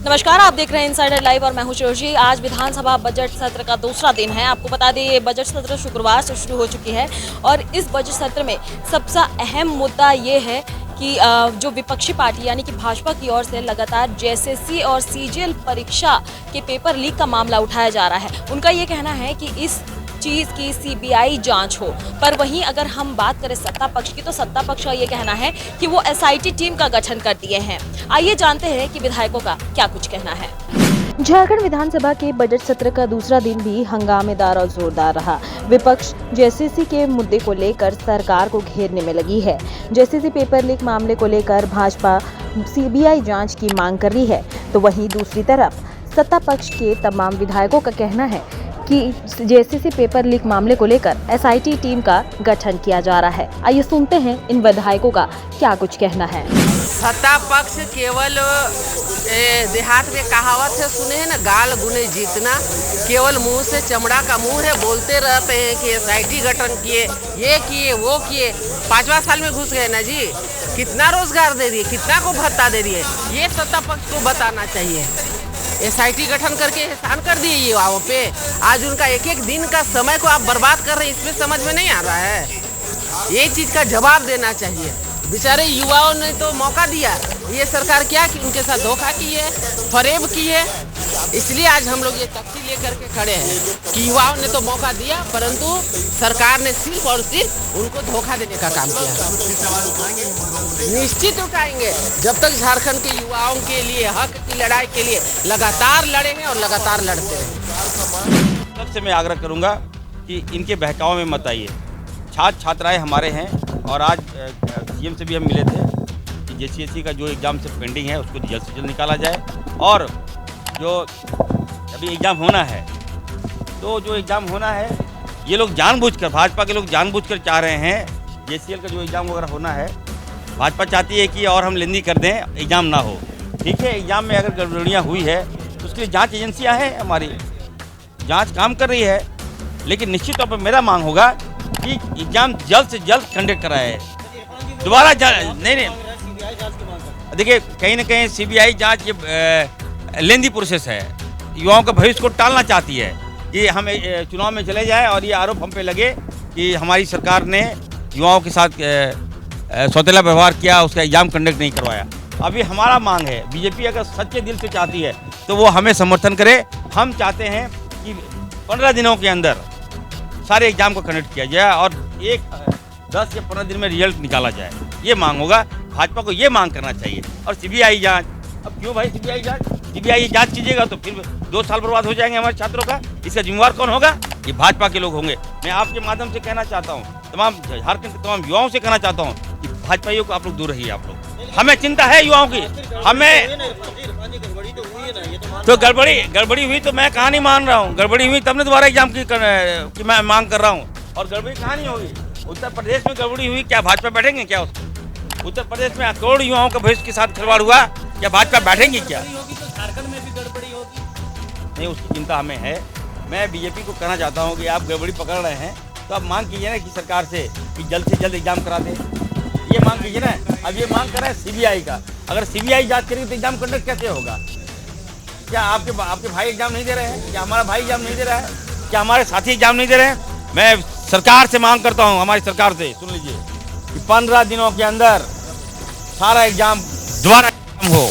नमस्कार, आप देख रहे हैं इनसाइडर लाइव और मैं हूं शिरोजी। आज विधानसभा बजट सत्र का दूसरा दिन है। आपको बता दें ये बजट सत्र शुक्रवार से शुरू हो चुकी है और इस बजट सत्र में सबसे अहम मुद्दा ये है कि जो विपक्षी पार्टी यानी कि भाजपा की ओर से लगातार जेएसएससी और सीजीएल परीक्षा के पेपर लीक का मामला उठाया जा रहा है। उनका ये कहना है कि इस चीज़ की सीबीआई जांच हो। पर वहीं अगर हम बात करें सत्ता पक्ष की, तो सत्ता पक्ष का ये कहना है कि वो एसआईटी टीम का गठन कर दिए हैं। आइए जानते हैं कि विधायकों का क्या कुछ कहना है। झारखंड विधानसभा के बजट सत्र का दूसरा दिन भी हंगामेदार और जोरदार रहा। विपक्ष जेएसएससी के मुद्दे को लेकर सरकार को घेरने में लगी है। जेएसएससी पेपर लीक मामले को लेकर भाजपा सीबीआई जांच की मांग कर रही है, तो वहीं दूसरी तरफ सत्ता पक्ष के तमाम विधायकों का कहना है कि जेएसएससी पेपर लीक मामले को लेकर एसआईटी टीम का गठन किया जा रहा है। आइए सुनते हैं इन विधायकों का क्या कुछ कहना है। सत्ता पक्ष केवल देहात में कहावत है, सुने हैं ना, गाल गुने जीतना। केवल मुंह से चमड़ा का मुंह है, बोलते रहते हैं कि एसआईटी गठन किए, ये किए, वो किए। 5वां साल में घुस गए ना जी, कितना रोजगार दे दिए, कितना को भत्ता दे दिए, ये सत्ता पक्ष को बताना चाहिए। एसआईटी गठन करके एहसान कर दिए ये युवाओं पे। आज उनका एक एक दिन का समय को आप बर्बाद कर रहे हैं, इसमें समझ में नहीं आ रहा है। ये चीज़ का जवाब देना चाहिए। बेचारे युवाओं ने तो मौका दिया, ये सरकार क्या कि उनके साथ धोखा की है, फरेब की है। इसलिए आज हम लोग ये तख्ती लेकर के खड़े हैं कि युवाओं ने तो मौका दिया, परंतु सरकार ने सिर्फ और सिर्फ उनको धोखा देने का काम किया। निश्चित उठाएंगे। जब तक झारखंड के युवाओं के लिए हक की लड़ाई के लिए लगातार लड़ेंगे और लगातार लड़ते रहेंगे। सबसे मैं आग्रह करूंगा कि इनके बहकाव में मत आइए। छात्र छात्राएं हमारे हैं और आज सीएम से भी हम मिले थे कि जेएसएससी का जो एग्ज़ाम से पेंडिंग है उसको जल्द से जल्द निकाला जाए। और जो अभी एग्ज़ाम होना है, तो जो एग्ज़ाम होना है ये लोग जानबूझकर, भाजपा के लोग जानबूझकर चाह रहे हैं। जेसीएल का जो एग्ज़ाम वगैरह होना है, भाजपा चाहती है कि और हम लेंदी कर दें, एग्ज़ाम ना हो। ठीक है, एग्ज़ाम में अगर गड़बड़ियाँ हुई है तो उसके लिए जांच एजेंसियाँ हैं, हमारी जांच काम कर रही है। लेकिन निश्चित तौर पर मेरा मांग होगा कि एग्ज़ाम जल्द से जल्द कंडक्ट कराए। दोबारा नहीं, देखिए कहीं ना कहीं सीबीआई जांच ये लेंदी प्रोसेस है, युवाओं के भविष्य को टालना चाहती है कि हम चुनाव में चले जाए और ये आरोप हम पे लगे कि हमारी सरकार ने युवाओं के साथ सौतेला व्यवहार किया, उसका एग्ज़ाम कंडक्ट नहीं करवाया। अभी हमारा मांग है, बीजेपी अगर सच्चे दिल से चाहती है तो वो हमें समर्थन करे। हम चाहते हैं कि 15 दिनों के अंदर सारे एग्ज़ाम को कंडक्ट किया जाए और 10 या 15 दिन में रिजल्ट निकाला जाए। ये मांग होगा, भाजपा को ये मांग करना चाहिए। और सीबीआई जांच, अब क्यों भाई सीबीआई जांच? सीबीआई जांच कीजिएगा तो फिर 2 साल बर्बाद हो जाएंगे हमारे छात्रों का। इसका जिम्मेवार कौन होगा? ये भाजपा के लोग होंगे। मैं आपके माध्यम से कहना चाहता हूँ, तमाम झारखंड के तमाम युवाओं से कहना चाहता हूँ कि भाजपाइयों को आप लोग दूर रहिए। आप लोग, हमें चिंता है युवाओं की। हमें तो गड़बड़ी हुई तो मैं कहाँ नहीं मान रहा हूँ। गड़बड़ी हुई तब ने दोबारा एग्जाम की मैं मांग कर रहा हूँ। और गड़बड़ी कहाँ नहीं होगी? उत्तर प्रदेश में गड़बड़ी हुई, क्या भाजपा बैठेंगे क्या उसको? उत्तर प्रदेश में करोड़ युवाओं का भविष्य के साथ खिलवाड़ हुआ, क्या भाजपा बैठेंगी क्या? झारखंड में भी गड़बड़ी होगी। नहीं, उसकी चिंता हमें है। मैं बीजेपी को कहना चाहता हूँ कि आप गड़बड़ी पकड़ रहे हैं तो आप मांग कीजिए ना कि सरकार से कि जल्द से जल्द एग्जाम करा दें। ये मांग कीजिए ना। अब ये मांग कर रहे हैं सीबीआई का। अगर सीबीआई जांच करेगी तो एग्जाम कंडक्ट कैसे होगा? क्या आपके भाई एग्जाम नहीं दे रहे हैं? क्या हमारा भाई एग्जाम नहीं दे रहा है? क्या हमारे साथी एग्जाम नहीं दे रहे हैं? मैं सरकार से मांग करता हूं, हमारी सरकार से, सुन लीजिए कि 15 दिनों के अंदर सारा एग्जाम दोबारा हो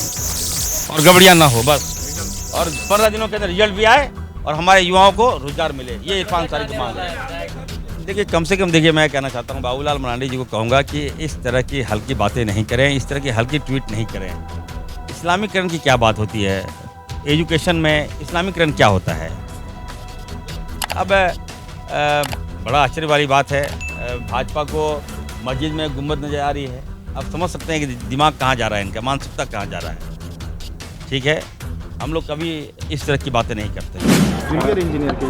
और गड़बड़ियां ना हो बस। और 15 दिनों के अंदर रिजल्ट भी आए और हमारे युवाओं को रोजगार मिले। ये इरफान अंसारी की मांग है। देखिए, कम से कम देखिए, मैं कहना चाहता हूँ बाबूलाल मरांडी जी को कहूँगा कि इस तरह की हल्की बातें नहीं करें, इस तरह की हल्की ट्वीट नहीं करें। इस्लामीकरण की क्या बात होती है? एजुकेशन में इस्लामीकरण क्या होता है? अब बड़ा आश्चर्य वाली बात है, भाजपा को मस्जिद में गुंबद नजर आ रही है। अब समझ सकते हैं कि दिमाग कहाँ जा रहा है इनका, मानसिकता कहाँ जा रहा है। ठीक है, हम लोग कभी इस तरह की बातें नहीं करते। जूनियर इंजीनियर के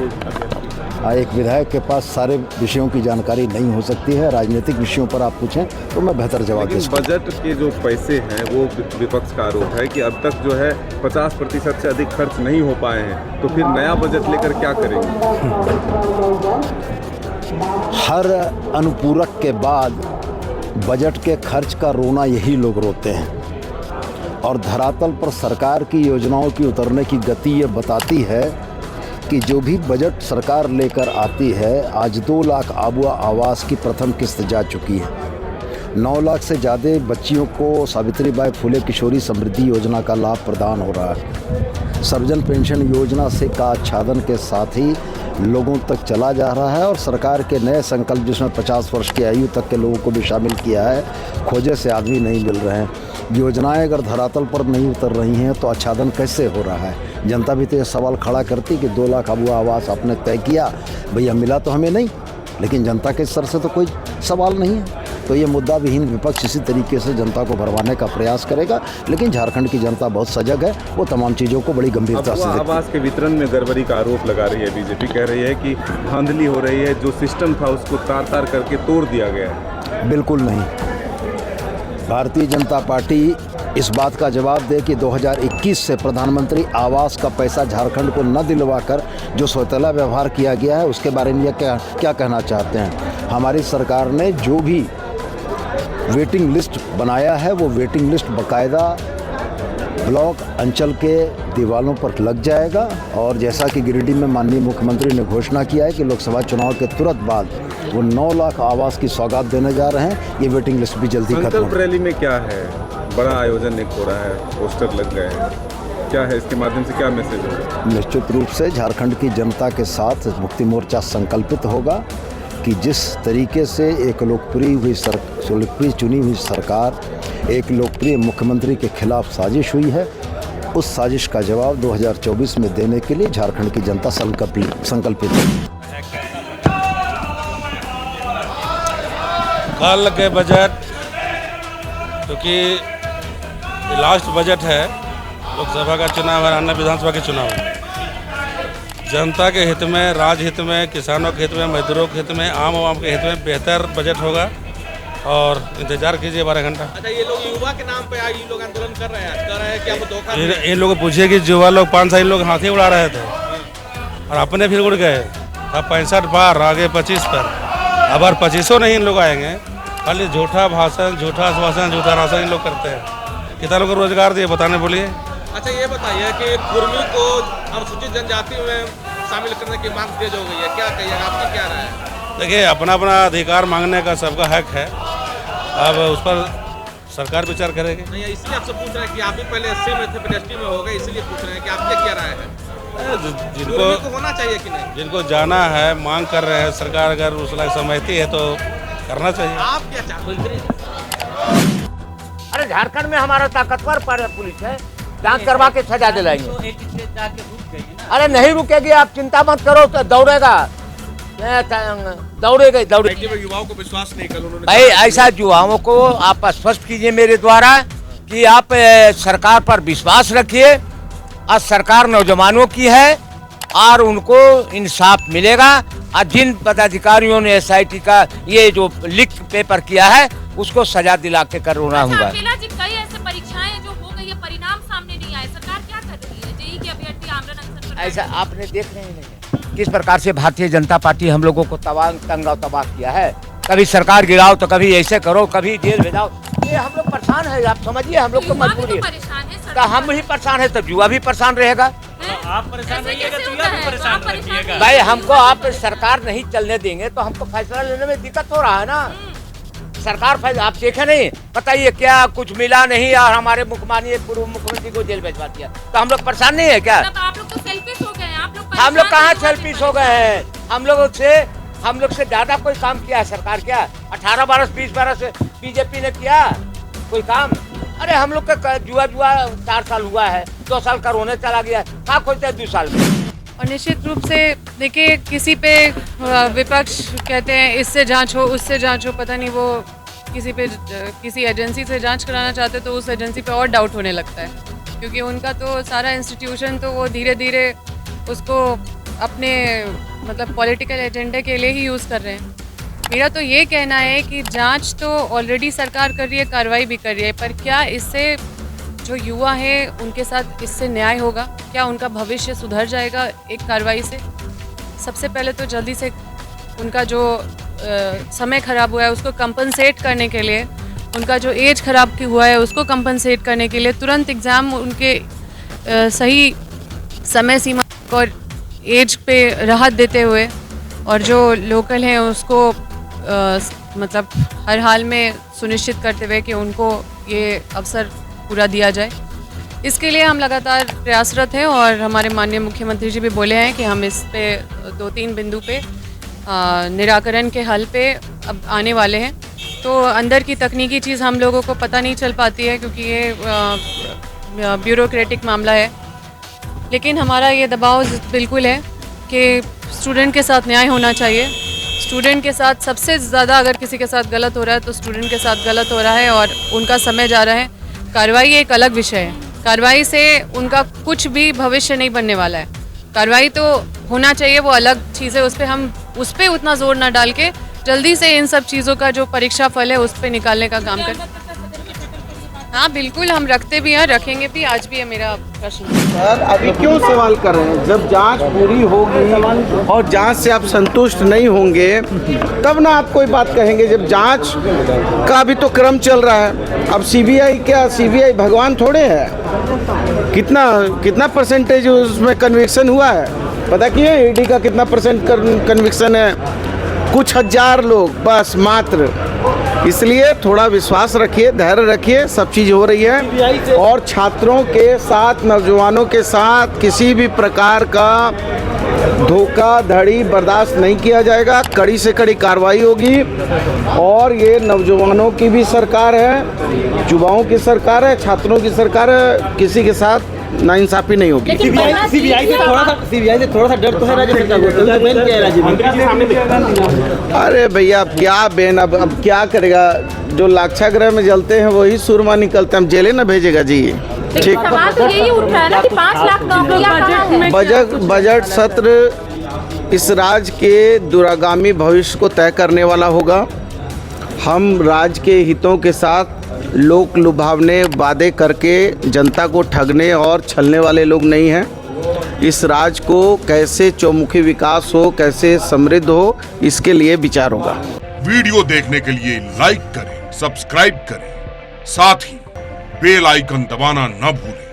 एक विधायक के पास सारे विषयों की जानकारी नहीं हो सकती है। राजनीतिक विषयों पर आप पूछें तो मैं बेहतर जवाब दे सकता हूं। बजट के जो पैसे हैं वो विपक्ष का आरोप है कि अब तक जो है 50% से अधिक खर्च नहीं हो पाए हैं, तो फिर नया बजट लेकर क्या करेंगे? हर अनुपूरक के बाद बजट के खर्च का रोना यही लोग रोते हैं। और धरातल पर सरकार की योजनाओं की उतरने की गति ये बताती है कि जो भी बजट सरकार लेकर आती है, आज 2 लाख आबुआ आवास की प्रथम किस्त जा चुकी है। 9 लाख से ज़्यादा बच्चियों को सावित्रीबाई फुले किशोरी समृद्धि योजना का लाभ प्रदान हो रहा है। सर्वजन पेंशन योजना से का आच्छादन के साथ ही लोगों तक चला जा रहा है और सरकार के नए संकल्प जिसमें 50 वर्ष की आयु तक के लोगों को भी शामिल किया है, खोजे से आदमी नहीं मिल रहे हैं। योजनाएं अगर धरातल पर नहीं उतर रही हैं तो आच्छादन कैसे हो रहा है? जनता भी तो ये सवाल खड़ा करती कि 2 लाख आबुआ आवास आपने तय किया, भैया मिला तो हमें नहीं, लेकिन जनता के स्तर से तो कोई सवाल नहीं है। तो ये मुद्दा विहीन विपक्ष इसी तरीके से जनता को भरवाने का प्रयास करेगा, लेकिन झारखंड की जनता बहुत सजग है, वो तमाम चीज़ों को बड़ी गंभीरता से देखती है। आवास के वितरण में गड़बड़ी का आरोप लगा रही है बीजेपी, कह रही है कि धांधली हो रही है, जो सिस्टम था उसको तार-तार करके तोड़ दिया गया है। बिल्कुल नहीं। भारतीय जनता पार्टी इस बात का जवाब दे कि 2021 से प्रधानमंत्री आवास का पैसा झारखंड को न दिलवाकर जो सौतेला व्यवहार किया गया है, उसके बारे में क्या कहना चाहते हैं। हमारी सरकार ने जो भी वेटिंग लिस्ट बनाया है, वो वेटिंग लिस्ट बाकायदा ब्लॉक अंचल के दीवालों पर लग जाएगा। और जैसा कि गिरिडीह में माननीय मुख्यमंत्री ने घोषणा किया है कि लोकसभा चुनाव के तुरंत बाद वो 9 लाख आवास की सौगात देने जा रहे हैं, ये वेटिंग लिस्ट भी जल्दी खत्म। संकल्प रैली में क्या है? बड़ा आयोजन एक हो रहा है, पोस्टर लग गए हैं, क्या है इसके माध्यम से क्या मैसेज होगा? निश्चित रूप से झारखंड की जनता के साथ मुक्ति मोर्चा संकल्पित होगा कि जिस तरीके से एक लोकप्रिय चुनी हुई सरकार, एक लोकप्रिय मुख्यमंत्री के खिलाफ साजिश हुई है, उस साजिश का जवाब 2024 में देने के लिए झारखंड की जनता संकल्पित है। कल के बजट, क्योंकि लास्ट बजट है, लोकसभा का चुनाव है, अन्य विधानसभा के चुनाव है, जनता के हित में, राज्य हित में, किसानों के हित में, मजदूरों के हित में, आम आवाम के हित में बेहतर बजट होगा और इंतजार कीजिए 12 घंटा। अच्छा, ये लोग युवा के नाम पे आज ये लोग आंदोलन कर रहे हैं, कह रहे हैं कि हम धोखा इन लोगों को पूछिए कि युवा लोग 5 साल लोग हाथी उड़ा रहे थे और अपने फिर उड़ गए, अब 65 पार, आगे 25 पर, अब और 25 नहीं इन लोग आएंगे। खाली झूठा भाषण, झूठा आश्वासन, झूठा राशन इन लोग करते हैं। कितना लोगों को रोजगार दिए बताने बोलिए। अच्छा, ये बताइए कि कुर्मी को अनुसूचित जनजाति में शामिल करने की मांग तेज हो गई है, क्या कहिएगा, आपकी क्या राय है? देखिए, अपना अपना अधिकार मांगने का सबका हक है, अब उस पर सरकार विचार करेगी। नहीं, इसलिए आपसे पूछ रहे हैं कि आप भी पहले एससी में थे, फिर एसटी में हो गए, इसलिए पूछ रहे हैं कि आपकी क्या राय है? जिनको होना चाहिए कि नहीं? जिनको जाना है, मांग कर रहे हैं, सरकार अगर उस लायक समझती है तो करना चाहिए। आप क्या चाहते हैं? अरे झारखंड में हमारा ताकतवर पुलिस है, जांच करवा के सजा दिलाएंगे। अरे नहीं रुकेगी, आप चिंता मत करो, तो दौड़ेगा, दौड़ेगा। युवाओं को विश्वास नहीं कर उन्होंने भाई, ऐसा युवाओं को आप स्पष्ट कीजिए मेरे द्वारा कि आप सरकार पर विश्वास रखिए और सरकार नौजवानों की है और उनको इंसाफ मिलेगा। और जिन पदाधिकारियों ने SIT का ये जो लीक पेपर किया है, उसको सजा दिला के करना होगा। कई ऐसे परीक्षाएं जो हो गई है, परिणाम सामने नहीं आए, सरकार क्या कर रही है? जेईई के अभ्यर्थी आमरण अनशन पर ऐसा आपने देख रहे हैं किस प्रकार से भारतीय जनता पार्टी हम लोगों को तबाह किया है। कभी सरकार गिराओ तो कभी ऐसे करो, कभी जेल भेजाओ। ये हम लोग परेशान है, आप समझिए, हम लोग को मजबूरी है। तो हम ही परेशान है तो युवा भी परेशान रहेगा। आप परेशान रहिएगा तो युवा भी परेशान रहिएगा। भाई, हमको आप सरकार नहीं चलने देंगे तो हमको फैसला लेने में दिक्कत हो रहा है ना। सरकार फैसला आप देखे नहीं, बताइए क्या कुछ मिला नहीं और हमारे माननीय पूर्व मुख्यमंत्री को जेल भिजवा दिया, तो हम लोग परेशान नहीं है क्या? आप लोग तो सेल्फिश हो गए हैं, आप लोग हम लोग कहाँ सेल्फिश हो गए हैं? हम लोग से ज्यादा कोई काम किया है सरकार? क्या 18 बरस 20 बरस बीजेपी ने किया कोई काम? अरे हम लोग का जुआ 4 साल हुआ है, 2 साल कोरोना चला गया, कहाँ खोजते हैं 2 साल में? और निश्चित रूप से देखिए, किसी पे विपक्ष कहते हैं इससे जांच हो, उससे जांच हो, पता नहीं वो किसी एजेंसी से जांच कराना चाहते तो उस एजेंसी पे और डाउट होने लगता है, क्योंकि उनका तो सारा इंस्टीट्यूशन तो वो धीरे धीरे उसको अपने मतलब पॉलिटिकल एजेंडे के लिए ही यूज़ कर रहे हैं। मेरा तो ये कहना है कि जांच तो ऑलरेडी सरकार कर रही है, कार्रवाई भी कर रही है, पर क्या इससे जो युवा है उनके साथ इससे न्याय होगा? क्या उनका भविष्य सुधर जाएगा एक कार्रवाई से? सबसे पहले तो जल्दी से उनका जो समय खराब हुआ है उसको कंपनसेट करने के लिए उनका जो एज ख़राब हुआ है उसको कंपनसेट करने के लिए तुरंत एग्ज़ाम उनके सही समय सीमा और एज पे राहत देते हुए और जो लोकल हैं उसको मतलब हर हाल में सुनिश्चित करते हुए कि उनको ये अवसर पूरा दिया जाए। इसके लिए हम लगातार प्रयासरत हैं और हमारे माननीय मुख्यमंत्री जी भी बोले हैं कि हम इस पे 2-3 बिंदु पे निराकरण के हल पे अब आने वाले हैं। तो अंदर की तकनीकी चीज़ हम लोगों को पता नहीं चल पाती है क्योंकि ये ब्यूरोक्रेटिक मामला है, लेकिन हमारा ये दबाव बिल्कुल है कि स्टूडेंट के साथ न्याय होना चाहिए। स्टूडेंट के साथ सबसे ज़्यादा अगर किसी के साथ गलत हो रहा है तो स्टूडेंट के साथ गलत हो रहा है और उनका समय जा रहा है। कार्रवाई एक अलग विषय है, कार्रवाई से उनका कुछ भी भविष्य नहीं बनने वाला है। कार्रवाई तो होना चाहिए, वो अलग चीज़ है, उस पर उतना जोर ना डाल के जल्दी से इन सब चीज़ों का जो परीक्षा फल है उस पर निकालने का काम करें। हाँ बिल्कुल, हम रखते भी हैं, रखेंगे भी, आज भी है मेरा प्रश्न। सर अभी क्यों सवाल कर रहे हैं? जब जांच पूरी होगी और जांच से आप संतुष्ट नहीं होंगे तब ना आप कोई बात कहेंगे। जब जांच का भी तो क्रम चल रहा है। अब सीबीआई क्या, सीबीआई भगवान थोड़े है। कितना परसेंटेज उसमें कन्विक्शन हुआ है पता किए? ईडी का कितना परसेंट कन्विक्शन है? कुछ हजार लोग बस मात्र। इसलिए थोड़ा विश्वास रखिए, धैर्य रखिए, सब चीज़ हो रही है और छात्रों के साथ, नौजवानों के साथ किसी भी प्रकार का धोखाधड़ी बर्दाश्त नहीं किया जाएगा। कड़ी से कड़ी कार्रवाई होगी और ये नौजवानों की भी सरकार है, युवाओं की सरकार है, छात्रों की सरकार है, किसी के साथ नाइंसाफी नहीं होगी। सीबीआई से थोड़ा सा डर तो है राज्य सरकार को। अरे भैया अब क्या बेन, अब क्या करेगा? जो लाक्षागृह में जलते हैं वही सुरमा निकलते हैं, हम जेले ना भेजेगा जी। ठीक, सवाल तो यही उठ रहा है ना कि 5 लाख नौकरियां कहाँ हैं? बजट सत्र इस राज्य के दूरगामी भविष्य को तय करने वाला होगा। हम राज्य के हितों के साथ लोक लुभावने वादे करके जनता को ठगने और छलने वाले लोग नहीं हैं। इस राज्य को कैसे चौमुखी विकास हो, कैसे समृद्ध हो, इसके लिए विचार होगा। वीडियो देखने के लिए लाइक करें, सब्सक्राइब करें, साथ ही बेल आइकन दबाना न भूलें।